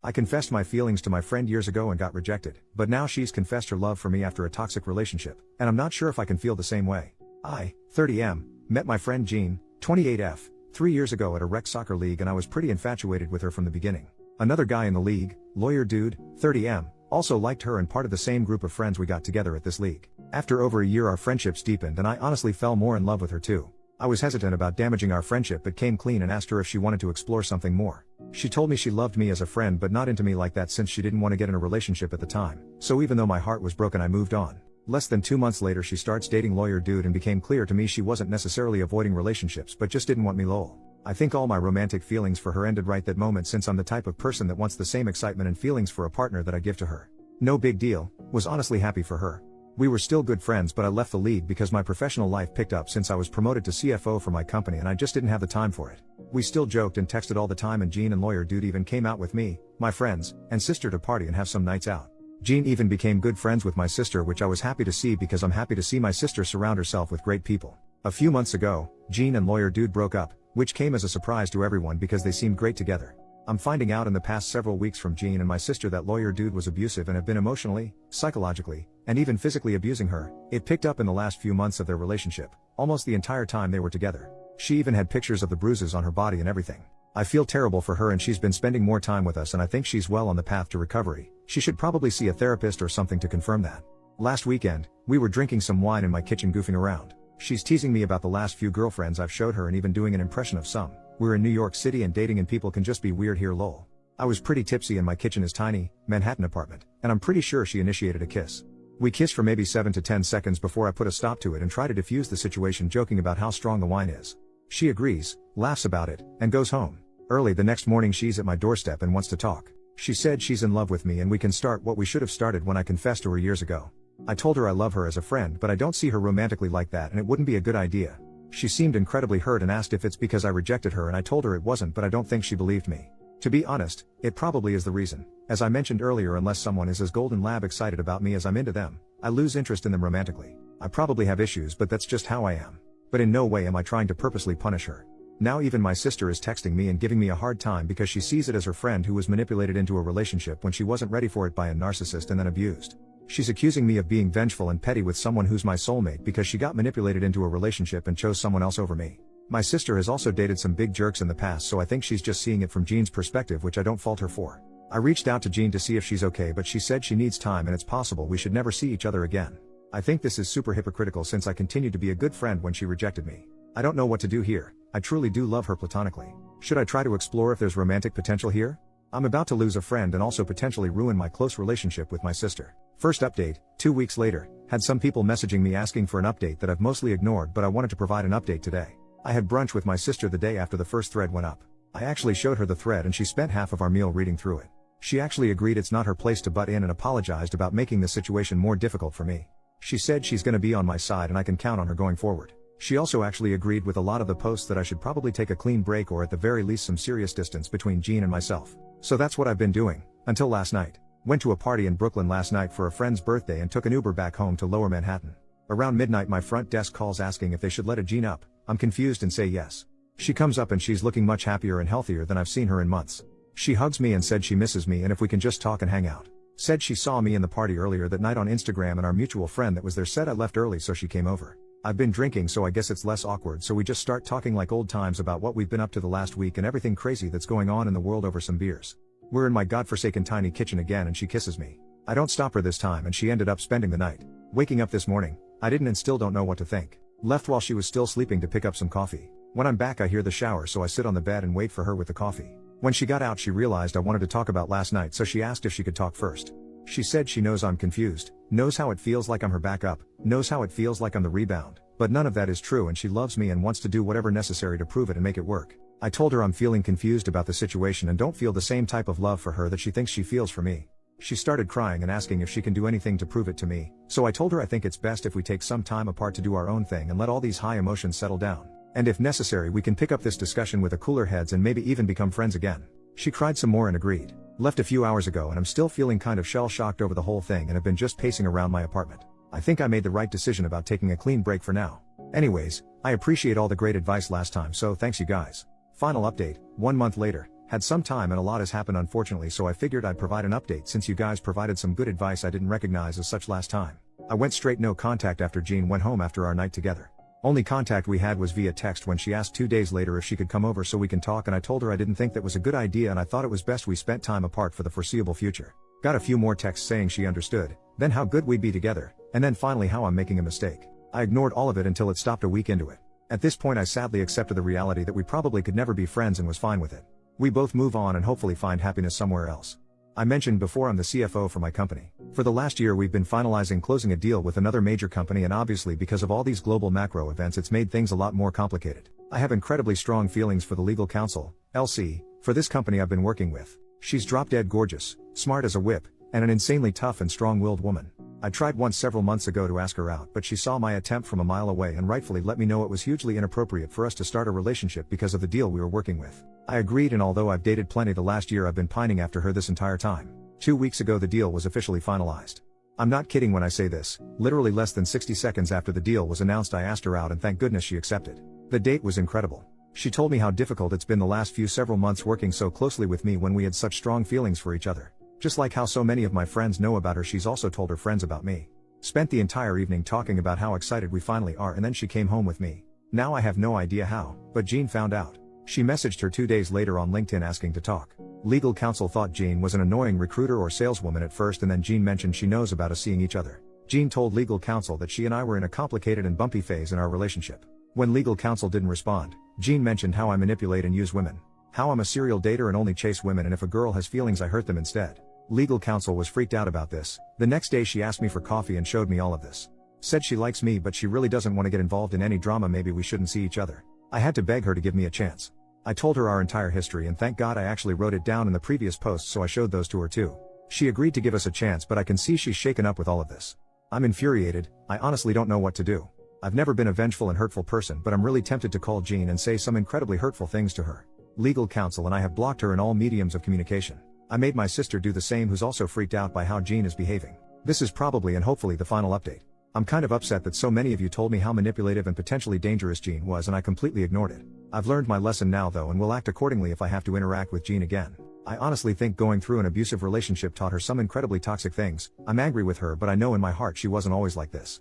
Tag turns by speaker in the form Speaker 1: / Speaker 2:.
Speaker 1: I confessed my feelings to my friend years ago and got rejected, but now she's confessed her love for me after a toxic relationship, and I'm not sure if I can feel the same way. I, 30M, met my friend Jean, 28F, 3 years ago at a rec soccer league, and I was pretty infatuated with her from the beginning. Another guy in the league, lawyer dude, 30M, also liked her and part of the same group of friends we got together at this league. After over a year our friendships deepened and I honestly fell more in love with her too. I was hesitant about damaging our friendship but came clean and asked her if she wanted to explore something more. She told me she loved me as a friend but not into me like that since she didn't want to get in a relationship at the time. So even though my heart was broken I moved on. Less than 2 months later she starts dating lawyer dude and became clear to me she wasn't necessarily avoiding relationships but just didn't want me lol. I think all my romantic feelings for her ended right that moment since I'm the type of person that wants the same excitement and feelings for a partner that I give to her. No big deal, was honestly happy for her. We were still good friends but I left the league because my professional life picked up since I was promoted to CFO for my company and I just didn't have the time for it. We still joked and texted all the time and Jean and lawyer dude even came out with me, my friends, and sister to party and have some nights out. Jean even became good friends with my sister, which I was happy to see because I'm happy to see my sister surround herself with great people. A few months ago, Jean and lawyer dude broke up, which came as a surprise to everyone because they seemed great together. I'm finding out in the past several weeks from Jean and my sister that lawyer dude was abusive and have been emotionally, psychologically, and even physically abusing her. It picked up in the last few months of their relationship, almost the entire time they were together. She even had pictures of the bruises on her body and everything. I feel terrible for her and she's been spending more time with us and I think she's well on the path to recovery. She should probably see a therapist or something to confirm that. Last weekend, we were drinking some wine in my kitchen goofing around. She's teasing me about the last few girlfriends I've showed her and even doing an impression of some. We're in New York City and dating and people can just be weird here lol. I was pretty tipsy and my kitchen is tiny, Manhattan apartment, and I'm pretty sure she initiated a kiss. We kissed for maybe 7 to 10 seconds before I put a stop to it and try to diffuse the situation joking about how strong the wine is. She agrees, laughs about it, and goes home. Early the next morning she's at my doorstep and wants to talk. She said she's in love with me and we can start what we should have started when I confessed to her years ago. I told her I love her as a friend but I don't see her romantically like that and it wouldn't be a good idea. She seemed incredibly hurt and asked if it's because I rejected her and I told her it wasn't but I don't think she believed me. To be honest, it probably is the reason. As I mentioned earlier, unless someone is as golden lab excited about me as I'm into them, I lose interest in them romantically. I probably have issues but that's just how I am. But in no way am I trying to purposely punish her. Now even my sister is texting me and giving me a hard time because she sees it as her friend who was manipulated into a relationship when she wasn't ready for it by a narcissist and then abused. She's accusing me of being vengeful and petty with someone who's my soulmate because she got manipulated into a relationship and chose someone else over me. My sister has also dated some big jerks in the past, so I think she's just seeing it from Jean's perspective, which I don't fault her for. I reached out to Jean to see if she's okay but she said she needs time and it's possible we should never see each other again. I think this is super hypocritical since I continued to be a good friend when she rejected me. I don't know what to do here. I truly do love her platonically. Should I try to explore if there's romantic potential here? I'm about to lose a friend and also potentially ruin my close relationship with my sister. First update, 2 weeks later, had some people messaging me asking for an update that I've mostly ignored but I wanted to provide an update today. I had brunch with my sister the day after the first thread went up. I actually showed her the thread and she spent half of our meal reading through it. She actually agreed it's not her place to butt in and apologized about making the situation more difficult for me. She said she's gonna be on my side and I can count on her going forward. She also actually agreed with a lot of the posts that I should probably take a clean break or at the very least some serious distance between Jean and myself. So that's what I've been doing, until last night. Went to a party in Brooklyn last night for a friend's birthday and took an Uber back home to Lower Manhattan. Around midnight my front desk calls asking if they should let a Jean up. I'm confused and say yes. She comes up and she's looking much happier and healthier than I've seen her in months. She hugs me and said she misses me and if we can just talk and hang out. Said she saw me in the party earlier that night on Instagram and our mutual friend that was there said I left early so she came over. I've been drinking so I guess it's less awkward so we just start talking like old times about what we've been up to the last week and everything crazy that's going on in the world over some beers. We're in my godforsaken tiny kitchen again and she kisses me. I don't stop her this time and she ended up spending the night. Waking up this morning, I didn't and still don't know what to think. Left while she was still sleeping to pick up some coffee. When I'm back I hear the shower so I sit on the bed and wait for her with the coffee. When she got out she realized I wanted to talk about last night so she asked if she could talk first. She said she knows I'm confused, knows how it feels like I'm her backup, knows how it feels like I'm the rebound, but none of that is true and she loves me and wants to do whatever necessary to prove it and make it work. I told her I'm feeling confused about the situation and don't feel the same type of love for her that she thinks she feels for me. She started crying and asking if she can do anything to prove it to me, so I told her I think it's best if we take some time apart to do our own thing and let all these high emotions settle down. And if necessary we can pick up this discussion with a cooler heads and maybe even become friends again. She cried some more and agreed. Left a few hours ago and I'm still feeling kind of shell-shocked over the whole thing and have been just pacing around my apartment. I think I made the right decision about taking a clean break for now. Anyways, I appreciate all the great advice last time so thanks you guys. Final update, 1 month later, Had some time and a lot has happened unfortunately, so I figured I'd provide an update since you guys provided some good advice I didn't recognize as such last time. I went straight no contact after Jean went home after our night together. Only contact we had was via text when she asked 2 days later if she could come over so we can talk, and I told her I didn't think that was a good idea and I thought it was best we spent time apart for the foreseeable future. Got a few more texts saying she understood, then how good we'd be together, and then finally how I'm making a mistake. I ignored all of it until it stopped a week into it. At this point I sadly accepted the reality that we probably could never be friends and was fine with it. We both move on and hopefully find happiness somewhere else. I mentioned before I'm the CFO for my company. For the last year we've been finalizing closing a deal with another major company, and obviously because of all these global macro events it's made things a lot more complicated. I have incredibly strong feelings for the legal counsel, LC, for this company I've been working with. She's drop dead gorgeous, smart as a whip, and an insanely tough and strong-willed woman. I tried once several months ago to ask her out, but she saw my attempt from a mile away and rightfully let me know it was hugely inappropriate for us to start a relationship because of the deal we were working with. I agreed, and although I've dated plenty the last year I've been pining after her this entire time. 2 weeks ago the deal was officially finalized. I'm not kidding when I say this, literally less than 60 seconds after the deal was announced I asked her out and thank goodness she accepted. The date was incredible. She told me how difficult it's been the last several months working so closely with me when we had such strong feelings for each other. Just like how so many of my friends know about her, she's also told her friends about me. Spent the entire evening talking about how excited we finally are, and then she came home with me. Now I have no idea how, but Jean found out. She messaged her 2 days later on LinkedIn asking to talk. Legal counsel thought Jean was an annoying recruiter or saleswoman at first, and then Jean mentioned she knows about us seeing each other. Jean told legal counsel that she and I were in a complicated and bumpy phase in our relationship. When legal counsel didn't respond, Jean mentioned how I manipulate and use women. How I'm a serial dater and only chase women, and if a girl has feelings I hurt them instead. Legal counsel was freaked out about this. The next day she asked me for coffee and showed me all of this. Said she likes me but she really doesn't want to get involved in any drama, maybe we shouldn't see each other. I had to beg her to give me a chance. I told her our entire history, and thank God I actually wrote it down in the previous post, so I showed those to her too. She agreed to give us a chance, but I can see she's shaken up with all of this. I'm infuriated. I honestly don't know what to do. I've never been a vengeful and hurtful person, but I'm really tempted to call Jean and say some incredibly hurtful things to her. Legal counsel and I have blocked her in all mediums of communication. I made my sister do the same, who's also freaked out by how Jean is behaving. This is probably and hopefully the final update. I'm kind of upset that so many of you told me how manipulative and potentially dangerous Jean was and I completely ignored it. I've learned my lesson now though, and will act accordingly if I have to interact with Jean again. I honestly think going through an abusive relationship taught her some incredibly toxic things. I'm angry with her, but I know in my heart she wasn't always like this.